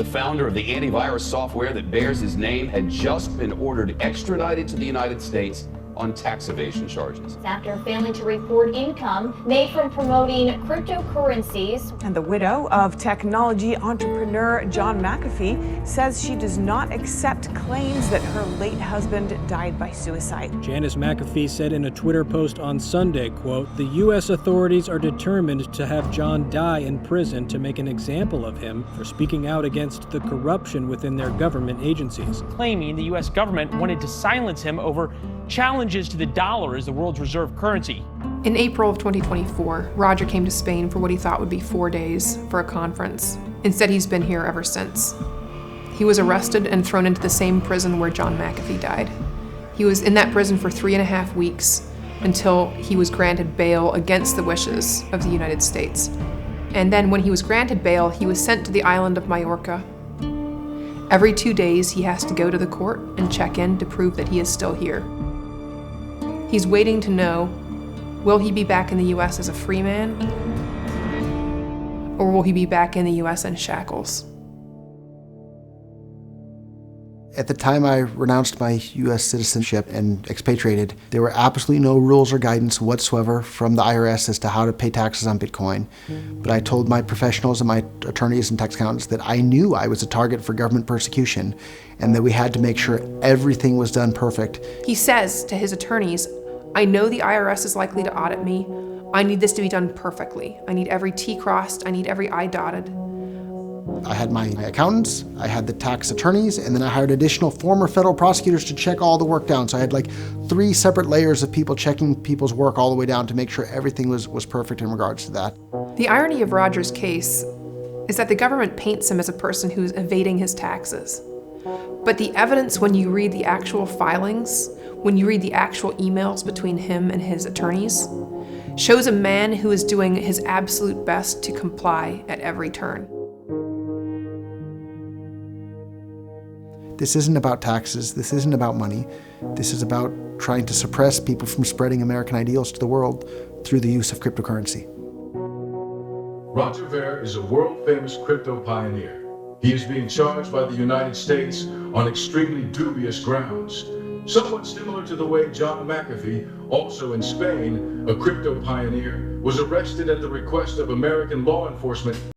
The founder of the antivirus software that bears his name had just been ordered extradited to the United States on tax evasion charges. After failing to report income made from promoting cryptocurrencies. And the widow of technology entrepreneur John McAfee says she does not accept claims that her late husband died by suicide. Janice McAfee said in a Twitter post on Sunday, quote, "The U.S. authorities are determined to have John die in prison to make an example of him for speaking out against the corruption within their government agencies." Claiming the U.S. government wanted to silence him over challenges to the dollar as the world's reserve currency. In April of 2024, Roger came to Spain for what he thought would be 4 days for a conference. Instead, he's been here ever since. He was arrested and thrown into the same prison where John McAfee died. He was in that prison for 3.5 weeks until he was granted bail against the wishes of the United States. And then when he was granted bail, he was sent to the island of Majorca. Every 2 days, he has to go to the court and check in to prove that he is still here. He's waiting to know, will he be back in the U.S. as a free man? Or will he be back in the U.S. in shackles? At the time I renounced my U.S. citizenship and expatriated, there were absolutely no rules or guidance whatsoever from the IRS as to how to pay taxes on Bitcoin. But I told my professionals and my attorneys and tax accountants that I knew I was a target for government persecution and that we had to make sure everything was done perfect. He says to his attorneys, I know the IRS is likely to audit me. I need this to be done perfectly. I need every T crossed, I need every I dotted. I had my accountants, I had the tax attorneys, and then I hired additional former federal prosecutors to check all the work down. So I had like 3 separate layers of people checking people's work all the way down to make sure everything was perfect in regards to that. The irony of Roger's case is that the government paints him as a person who's evading his taxes. But the evidence when you read the actual filings, when you read the actual emails between him and his attorneys, shows a man who is doing his absolute best to comply at every turn. This isn't about taxes, this isn't about money. This is about trying to suppress people from spreading American ideals to the world through the use of cryptocurrency. Roger Ver is a world-famous crypto pioneer. He is being charged by the United States on extremely dubious grounds, somewhat similar to the way John McAfee, also in Spain, a crypto pioneer, was arrested at the request of American law enforcement.